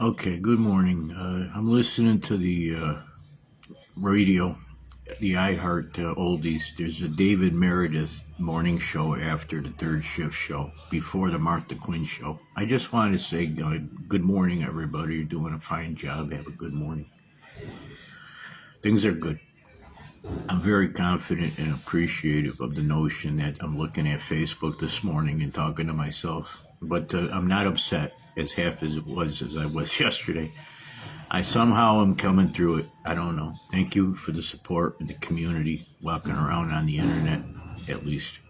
Okay, good morning. I'm listening to the radio, the iHeart Oldies. There's a David Meredith morning show after the third shift show, before the Martha Quinn show. I just wanted to say good morning, everybody. You're doing a fine job. Have a good morning. Things are good. I'm very confident and appreciative of the notion that I'm looking at Facebook this morning and talking to myself. But I'm not upset as half as I was yesterday. I somehow am coming through it. I don't know. Thank you for the support and the community walking around on the internet, at least.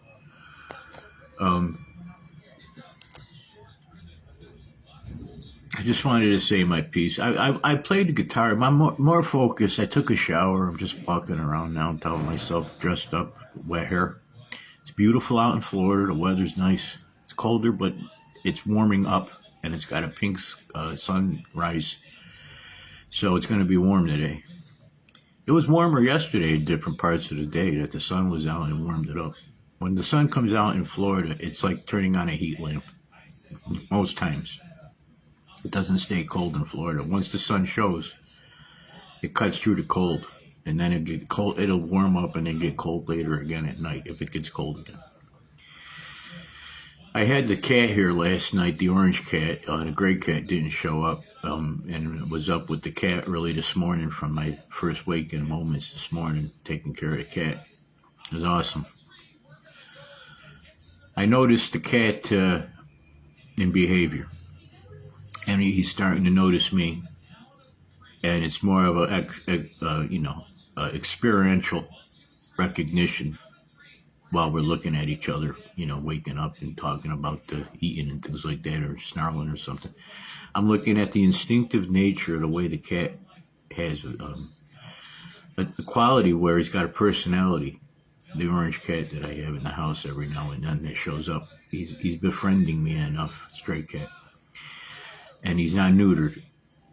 I just wanted to say my piece. I played the guitar. I'm more focused. I took a shower. I'm just walking around now, telling myself, dressed up, wet hair. It's beautiful out in Florida. The weather's nice. It's colder, but it's warming up, and it's got a pink sunrise. So it's going to be warm today. It was warmer yesterday in different parts of the day that the sun was out and warmed it up. When the sun comes out in Florida, it's like turning on a heat lamp. Most times. It doesn't stay cold in Florida. Once the sun shows, it cuts through the cold. And then it'll warm up and then get cold later again at night if it gets cold again. I had the cat here last night, the orange cat. The gray cat didn't show up, and was up with the cat early this morning from my first waking moments this morning, taking care of the cat. It was awesome. I noticed the cat in behavior, and he's starting to notice me, and it's more of a experiential recognition while we're looking at each other, waking up and talking about eating and things like that, or snarling or something. I'm looking at the instinctive nature of the way the cat has a quality where he's got a personality. The orange cat that I have in the house every now and then that shows up, he's befriending me enough, stray cat. And he's not neutered.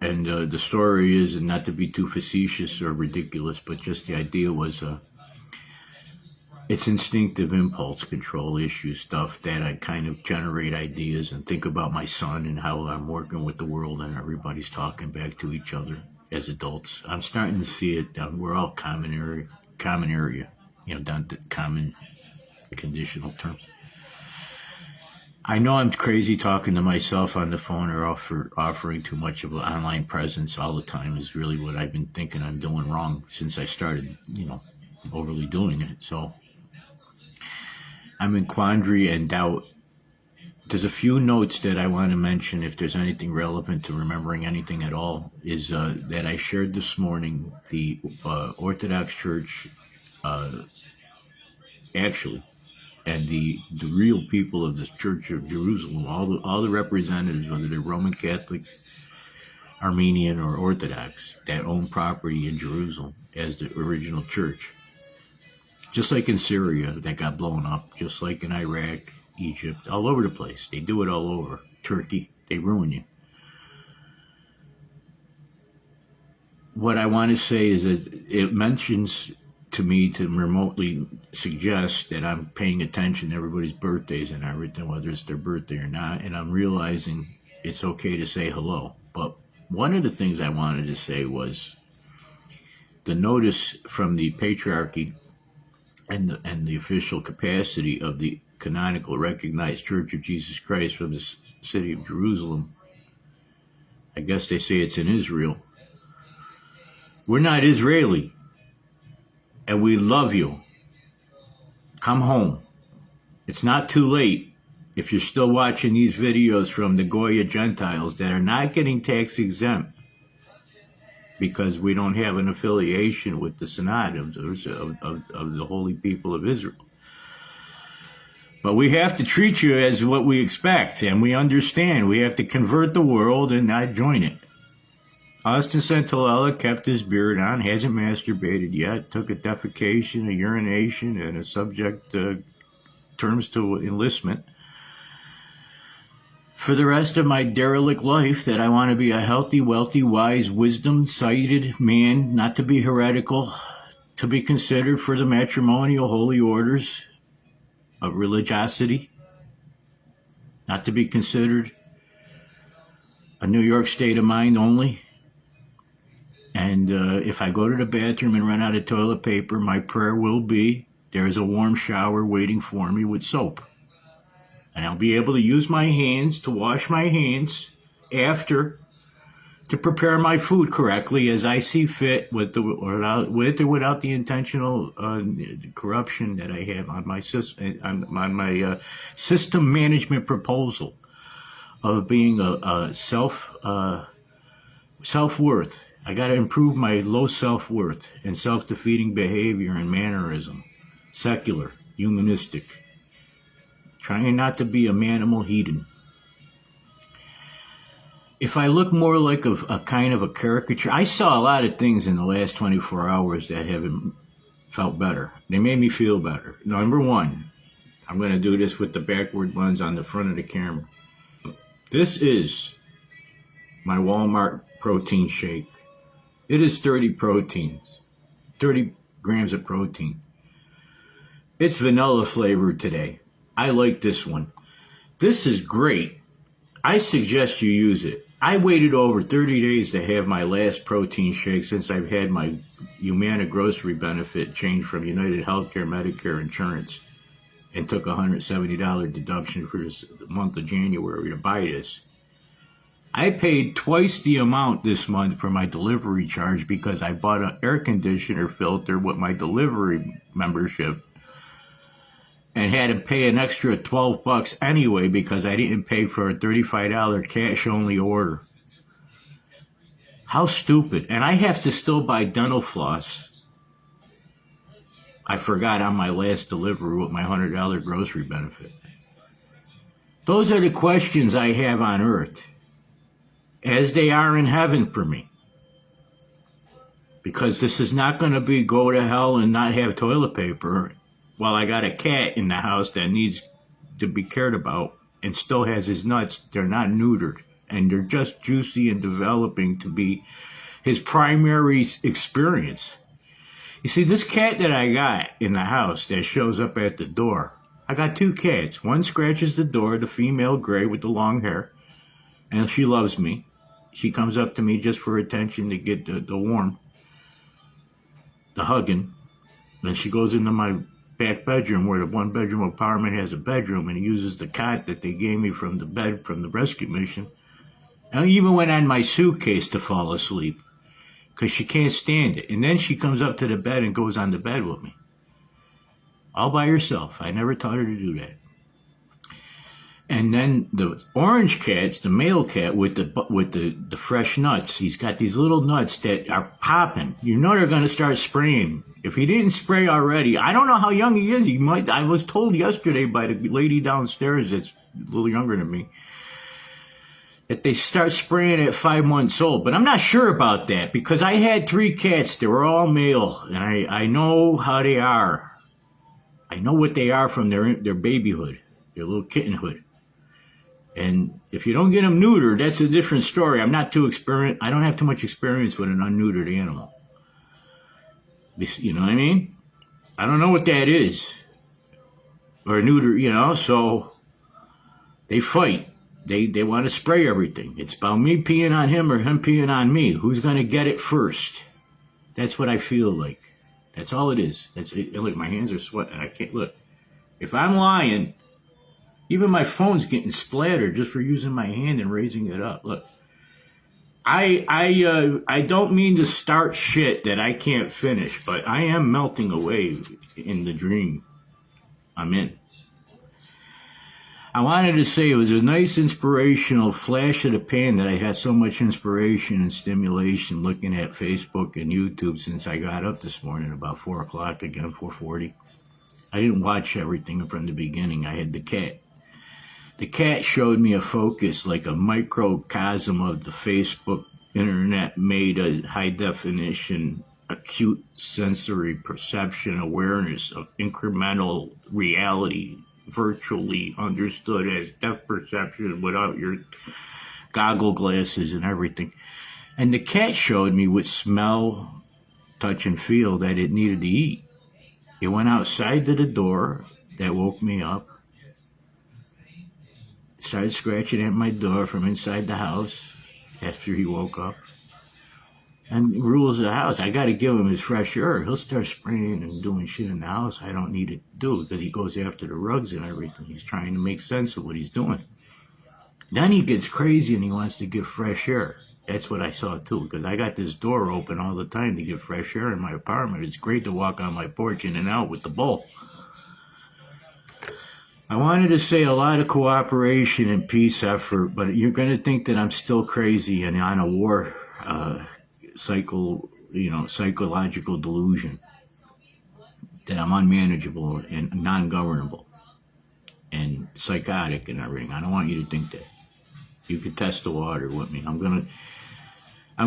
And the story is, and not to be too facetious or ridiculous, but just the idea was it's instinctive impulse control issue stuff that I kind of generate ideas and think about my son and how I'm working with the world and everybody's talking back to each other as adults. I'm starting to see it down. We're all common area, down to common conditional terms. I know I'm crazy talking to myself on the phone or offering too much of an online presence all the time is really what I've been thinking I'm doing wrong since I started, overly doing it. So I'm in quandary and doubt. There's a few notes that I want to mention if there's anything relevant to remembering anything at all, is that I shared this morning the Orthodox Church, actually, and the real people of the Church of Jerusalem, all the representatives, whether they're Roman Catholic, Armenian, or Orthodox, that own property in Jerusalem as the original church. Just like in Syria that got blown up, just like in Iraq, Egypt, all over the place. They do it all over. Turkey, they ruin you. What I want to say is that it mentions to me to remotely suggest that I'm paying attention to everybody's birthdays and everything, whether it's their birthday or not, and I'm realizing it's okay to say hello. But one of the things I wanted to say was the notice from the Patriarchy and the official capacity of the canonical recognized Church of Jesus Christ from the city of Jerusalem. I guess they say it's in Israel. We're not Israeli, and we love you. Come home. It's not too late if you're still watching these videos from the Goya Gentiles that are not getting tax exempt because we don't have an affiliation with the Synod of the holy people of Israel. But we have to treat you as what we expect, and we understand. We have to convert the world and not join it. Austin Santalella kept his beard on, hasn't masturbated yet, took a defecation, a urination, and a subject terms to enlistment. For the rest of my derelict life, that I want to be a healthy, wealthy, wise, wisdom-sighted man, not to be heretical, to be considered for the matrimonial holy orders of religiosity, not to be considered a New York state of mind only. And if I go to the bathroom and run out of toilet paper, my prayer will be, there's a warm shower waiting for me with soap. And I'll be able to use my hands to wash my hands after to prepare my food correctly as I see fit, with or without the intentional corruption that I have on my system management proposal of being a self-worth. I got to improve my low self-worth and self-defeating behavior and mannerism, secular, humanistic, trying not to be a manimal heathen. If I look more like a kind of a caricature, I saw a lot of things in the last 24 hours that haven't felt better. They made me feel better. Number one, I'm going to do this with the backward lens on the front of the camera. This is my Walmart protein shake. It is 30 grams of protein. It's vanilla flavored today. I like this one. This is great. I suggest you use it. I waited over 30 days to have my last protein shake since I've had my Humana grocery benefit changed from United Healthcare Medicare insurance and took a $170 deduction for this month of January to buy this. I paid twice the amount this month for my delivery charge because I bought an air conditioner filter with my delivery membership and had to pay an extra $12 anyway because I didn't pay for a $35 cash-only order. How stupid. And I have to still buy dental floss. I forgot on my last delivery with my $100 grocery benefit. Those are the questions I have on earth, as they are in heaven for me. Because this is not going to be go to hell and not have toilet paper while I got a cat in the house that needs to be cared about and still has his nuts. They're not neutered, and they're just juicy and developing to be his primary experience. You see, this cat that I got in the house that shows up at the door, I got two cats. One scratches the door, the female gray with the long hair, and she loves me. She comes up to me just for attention to get the warm, the hugging. Then she goes into my back bedroom where the one-bedroom apartment has a bedroom, and uses the cot that they gave me from the bed from the rescue mission. And I even went on my suitcase to fall asleep because she can't stand it. And then she comes up to the bed and goes on the bed with me. All by herself. I never taught her to do that. And then the orange cat's the male cat with the fresh nuts. He's got these little nuts that are popping. You know they're going to start spraying. If he didn't spray already, I don't know how young he is. He might. I was told yesterday by the lady downstairs that's a little younger than me that they start spraying at 5 months old. But I'm not sure about that because I had 3 cats. They were all male, and I know how they are. I know what they are from their babyhood, their little kittenhood. And if you don't get them neutered, that's a different story. I'm not too experienced. I don't have too much experience with an unneutered animal. You know what I mean? I don't know what that is. Or a neuter, so they fight. They want to spray everything. It's about me peeing on him or him peeing on me. Who's going to get it first? That's what I feel like. That's all it is. That's it. Look, my hands are sweating. I can't look. If I'm lying, even my phone's getting splattered just for using my hand and raising it up. Look, I don't mean to start shit that I can't finish, but I am melting away in the dream I'm in. I wanted to say it was a nice inspirational flash of the pan that I had so much inspiration and stimulation looking at Facebook and YouTube since I got up this morning about 4 o'clock again, 4:40. I didn't watch everything from the beginning. I had the cat. The cat showed me a focus like a microcosm of the Facebook internet made a high definition, acute sensory perception awareness of incremental reality, virtually understood as depth perception without your goggle glasses and everything. And the cat showed me with smell, touch, and feel that it needed to eat. It went outside to the door. That woke me up. Started scratching at my door from inside the house. after he woke up. And rules of the house. I got to give him his fresh air. He'll start spraying and doing shit in the house I don't need to do because he goes after the rugs and everything. He's trying to make sense of what he's doing. Then he gets crazy and he wants to give fresh air. That's what I saw too, because I got this door open all the time to get fresh air in my apartment. It's great to walk on my porch in and out with the bowl. I wanted to say a lot of cooperation and peace effort, but you're going to think that I'm still crazy and on a war psychological delusion, that I'm unmanageable and non-governable and psychotic and everything. I don't want you to think that. You can test the water with me. I'm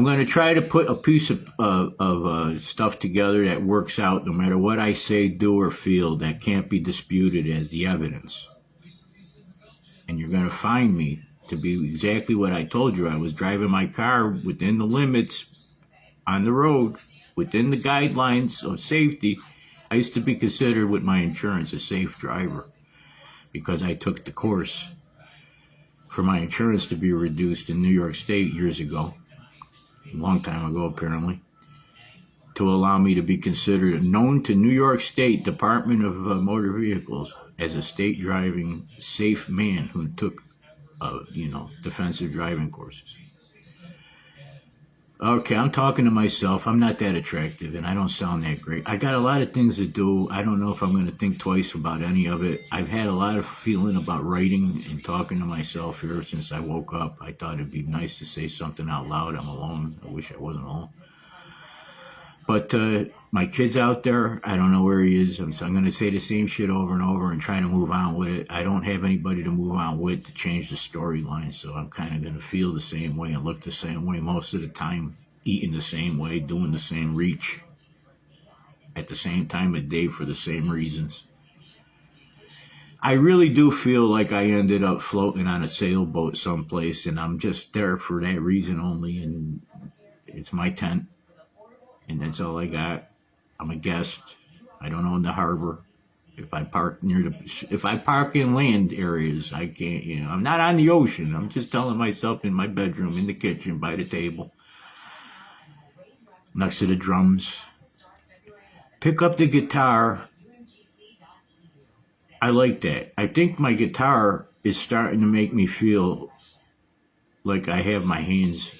gonna try to put a piece of stuff together that works out no matter what I say, do, or feel, that can't be disputed as the evidence. And you're gonna find me to be exactly what I told you. I was driving my car within the limits on the road, within the guidelines of safety. I used to be considered with my insurance a safe driver because I took the course for my insurance to be reduced in New York State years ago, a long time ago apparently, to allow me to be considered known to New York State Department of Motor Vehicles as a state driving safe man who took defensive driving courses. Okay, I'm talking to myself. I'm not that attractive, and I don't sound that great. I got a lot of things to do. I don't know if I'm going to think twice about any of it. I've had a lot of feeling about writing and talking to myself here since I woke up. I thought it'd be nice to say something out loud. I'm alone. I wish I wasn't alone. But my kid's out there. I don't know where he is. I'm going to say the same shit over and over and try to move on with it. I don't have anybody to move on with to change the storyline, so I'm kind of going to feel the same way and look the same way most of the time, eating the same way, doing the same reach at the same time of day for the same reasons. I really do feel like I ended up floating on a sailboat someplace, and I'm just there for that reason only, and it's my tent. And that's all I got. I'm a guest. I don't own the harbor. If I park in land areas, I can't, I'm not on the ocean. I'm just telling myself in my bedroom, in the kitchen, by the table, next to the drums. Pick up the guitar. I like that. I think my guitar is starting to make me feel like I have my hands,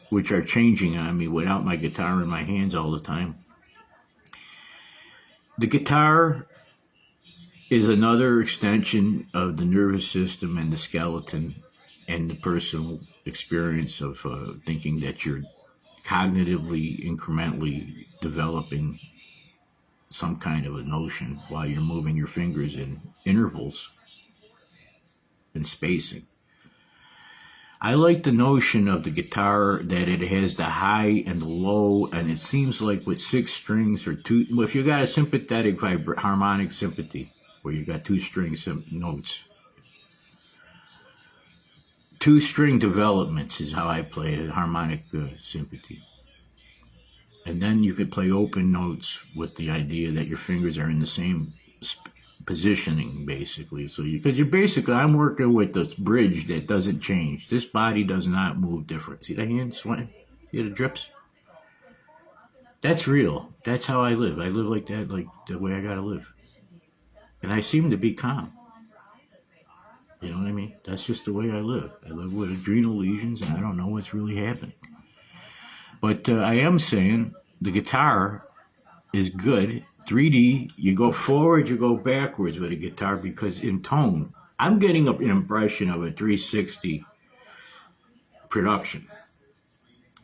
which are changing on me without my guitar in my hands all the time. The guitar is another extension of the nervous system and the skeleton and the personal experience of thinking that you're cognitively, incrementally developing some kind of a notion while you're moving your fingers in intervals and spacing. I like the notion of the guitar that it has the high and the low, and it seems like with 6 strings or 2, well, if you got a sympathetic harmonic sympathy, where you got 2 string notes. 2 string developments is how I play a harmonic sympathy. And then you could play open notes with the idea that your fingers are in the same positioning, basically. So I'm working with this bridge that doesn't change. This body does not move different. See the hand sweating? See the drips? That's real. That's how I live. I live like that, like the way I gotta live. And I seem to be calm. You know what I mean? That's just the way I live. I live with adrenal lesions and I don't know what's really happening. But I am saying the guitar is good. 3D, you go forward, you go backwards with a guitar, because in tone, I'm getting an impression of a 360 production.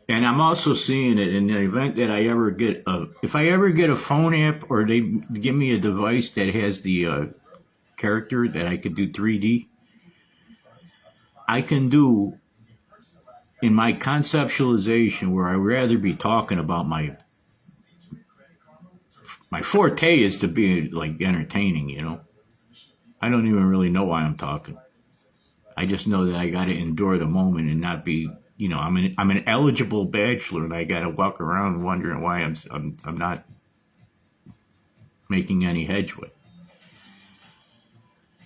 And I'm also seeing it in the event that I ever get if I ever get a phone app or they give me a device that has the character that I could do 3D, I can do, in my conceptualization, where I'd rather be talking about my forte is to be like entertaining, I don't even really know why I'm talking. I just know that I got to endure the moment and not be, I'm an eligible bachelor and I got to walk around wondering why I'm not making any headway.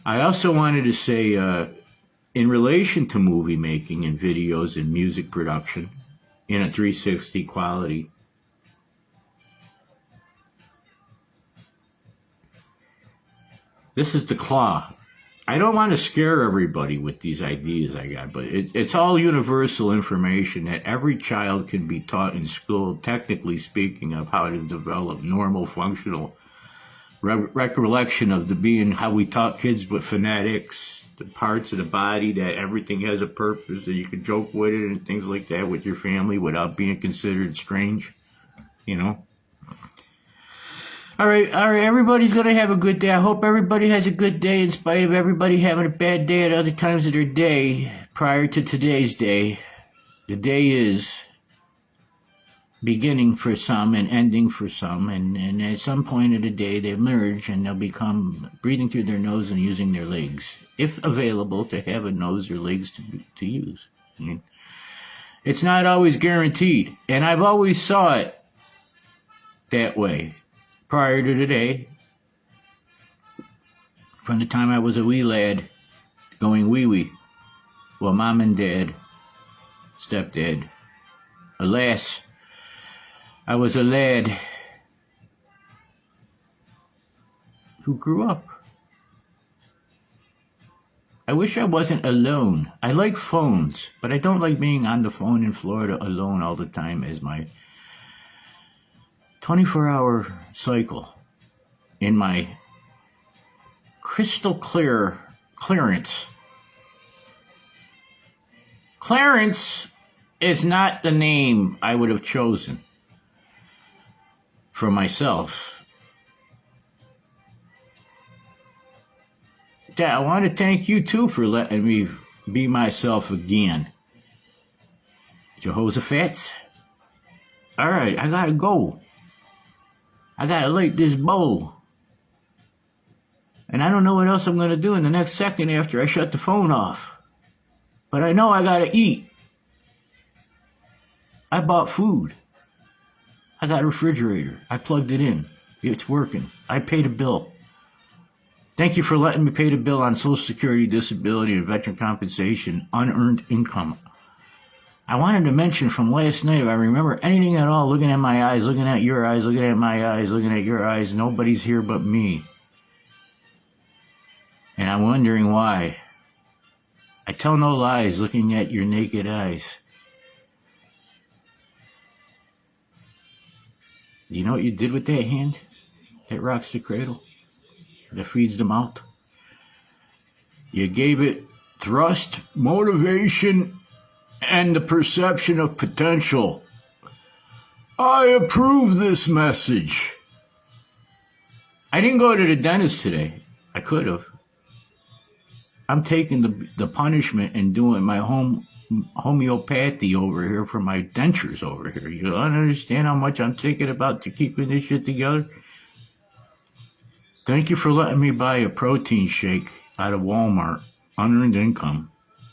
I also wanted to say in relation to movie making and videos and music production in a 360 quality. This is the Claw. I don't want to scare everybody with these ideas I got, but it's all universal information that every child can be taught in school, technically speaking, of how to develop normal, functional recollection of the being, how we taught kids with phonetics, the parts of the body, that everything has a purpose, that you can joke with it and things like that with your family without being considered strange, you know? All right, everybody's going to have a good day. I hope everybody has a good day in spite of everybody having a bad day at other times of their day prior to today's day. The day is beginning for some and ending for some, and at some point of the day they emerge and they'll become breathing through their nose and using their legs, if available to have a nose or legs to use. I mean, it's not always guaranteed, and I've always saw it that way. Prior to today, from the time I was a wee lad, going wee-wee, well, mom and dad, stepdad, alas, I was a lad who grew up. I wish I wasn't alone. I like phones, but I don't like being on the phone in Florida alone all the time as my 24-hour cycle in my crystal clear clearance. Clarence is not the name I would have chosen for myself. Dad, I want to thank you too for letting me be myself again. Jehoshaphat? All right, I gotta go. I gotta light this bowl. And I don't know what else I'm gonna do in the next second after I shut the phone off. But I know I gotta eat. I bought food. I got a refrigerator. I plugged it in. It's working. I paid a bill. Thank you for letting me pay the bill on Social Security, disability, and veteran compensation, unearned income. I wanted to mention from last night, if I remember anything at all, looking at my eyes, looking at your eyes, looking at my eyes, looking at your eyes, nobody's here but me. And I'm wondering why. I tell no lies looking at your naked eyes. Do you know what you did with that hand that rocks the cradle, that feeds the mouth? You gave it thrust, motivation, and the perception of potential. I approve this message. I didn't go to the dentist today. I could have. I'm taking the punishment and doing my homeopathy over here for my dentures over here. You don't understand how much I'm thinking about to keeping this shit together? Thank you for letting me buy a protein shake out of Walmart, unearned income.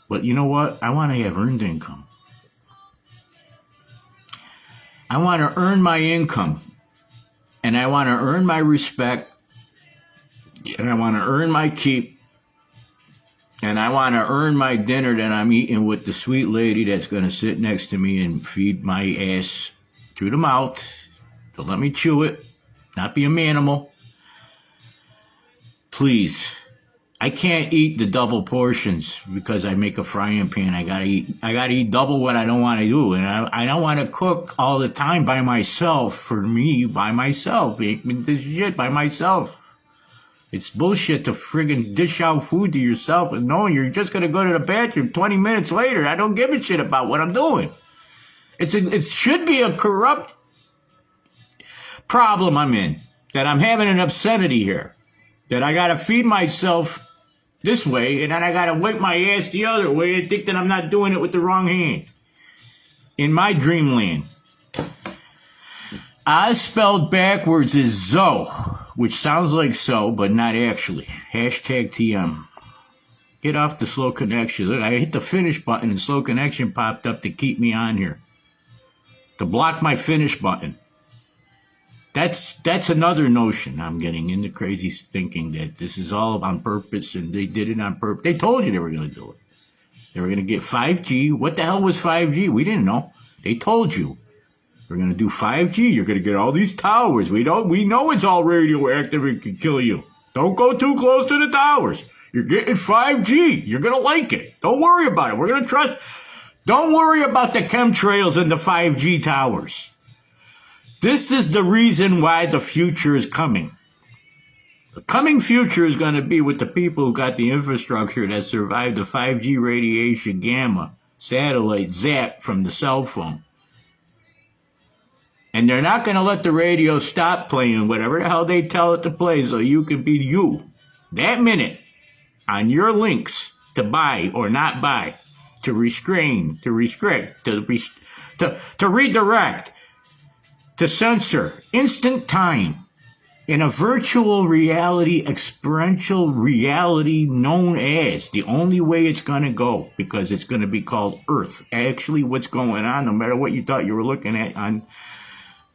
But you know what? I want to have earned income. I want to earn my income. And I want to earn my respect. And I want to earn my keep. And I want to earn my dinner that I'm eating with the sweet lady that's going to sit next to me and feed my ass through the mouth. So let me chew it, not be a manimal. Please. I can't eat the double portions because I make a frying pan. I gotta eat double what I don't want to do, and I don't want to cook all the time by myself. For me, by myself, eating this shit by myself. It's bullshit to friggin' dish out food to yourself and knowing you're just gonna go to the bathroom 20 minutes later. I don't give a shit about what I'm doing. It should be a corrupt problem I'm in, that I'm having an obscenity here, that I gotta feed myself this way, and then I gotta wipe my ass the other way and think that I'm not doing it with the wrong hand. In my dreamland. Oz spelled backwards is Zoe, which sounds like so, but not actually. Hashtag TM. Get off the slow connection. Look, I hit the finish button and slow connection popped up to keep me on here. To block my finish button. That's another notion I'm getting into, crazy thinking that this is all on purpose and they did it on purpose. They told you they were going to do it. They were going to get 5G. What the hell was 5G? We didn't know. They told you. We're going to do 5G. You're going to get all these towers. We know it's all radioactive and can kill you. Don't go too close to the towers. You're getting 5G. You're going to like it. Don't worry about it. We're going to trust. Don't worry about the chemtrails and the 5G towers. This is the reason why the future is coming. The coming future is going to be with the people who got the infrastructure that survived the 5G radiation, gamma, satellite, zap from the cell phone. And they're not going to let the radio stop playing whatever the hell they tell it to play so you can be you. That minute, on your links to buy or not buy, to restrain, to restrict, to redirect, to censor, instant time, in a virtual reality, experiential reality known as the only way it's going to go, because it's going to be called Earth. Actually, what's going on, no matter what you thought you were looking at on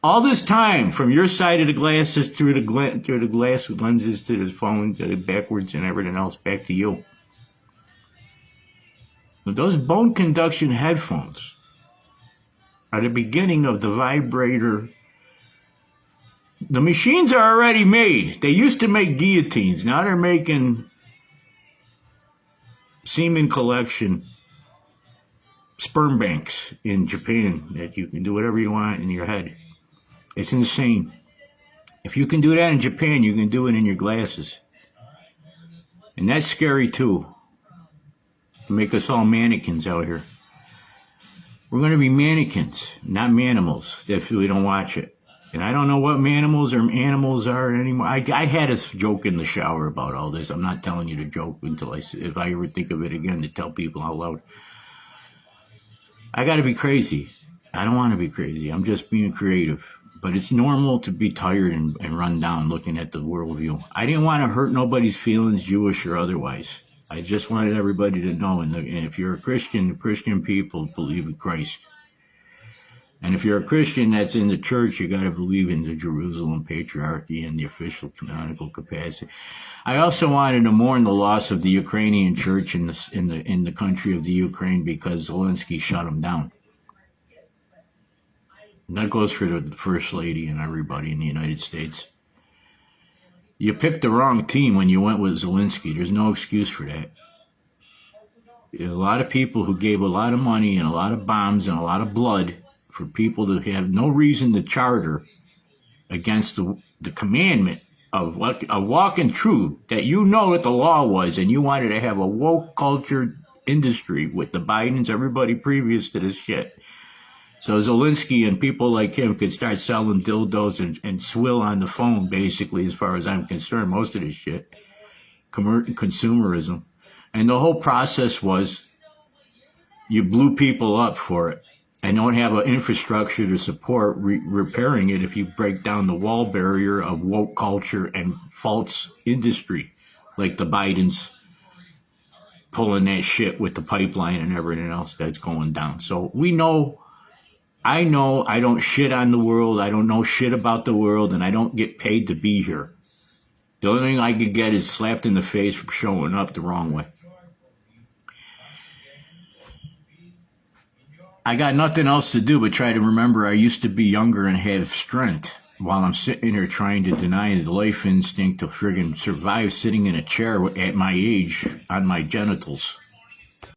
all this time, from your side of the glasses through the glass lenses to the phone, to the backwards and everything else, back to you. Those bone conduction headphones are the beginning of the vibrator. The machines are already made. They used to make guillotines. Now they're making semen collection sperm banks in Japan that you can do whatever you want in your head. It's insane. If you can do that in Japan, you can do it in your glasses. And that's scary too. Make us all mannequins out here. We're going to be mannequins, not manimals, if we don't watch it. And I don't know what manimals or animals are anymore. I had a joke in the shower about all this. I'm not telling you to joke until if I ever think of it again, to tell people out loud. I got to be crazy. I don't want to be crazy. I'm just being creative. But it's normal to be tired and run down looking at the worldview. I didn't want to hurt nobody's feelings, Jewish or otherwise. I just wanted everybody to know, and if you're a Christian, Christian people believe in Christ. And if you're a Christian that's in the church, you got to believe in the Jerusalem Patriarchy and the official canonical capacity. I also wanted to mourn the loss of the Ukrainian church in the country of the Ukraine, because Zelensky shut them down. And that goes for the First Lady and everybody in the United States. You picked the wrong team when you went with Zelensky. There's no excuse for that. A lot of people who gave a lot of money and a lot of bombs and a lot of blood for people that have no reason to charter against the commandment of a walk in truth, that you know what the law was, and you wanted to have a woke culture industry with the Bidens, everybody previous to this shit. So Zelensky and people like him could start selling dildos and swill on the phone, basically, as far as I'm concerned, most of this shit. Consumerism. And the whole process was you blew people up for it and don't have an infrastructure to support repairing it if you break down the wall barrier of woke culture and false industry, like the Bidens pulling that shit with the pipeline and everything else that's going down. So we know... I know I don't shit on the world. I don't know shit about the world, and I don't get paid to be here. The only thing I could get is slapped in the face for showing up the wrong way. I got nothing else to do but try to remember I used to be younger and have strength, while I'm sitting here trying to deny the life instinct to friggin' survive sitting in a chair at my age on my genitals.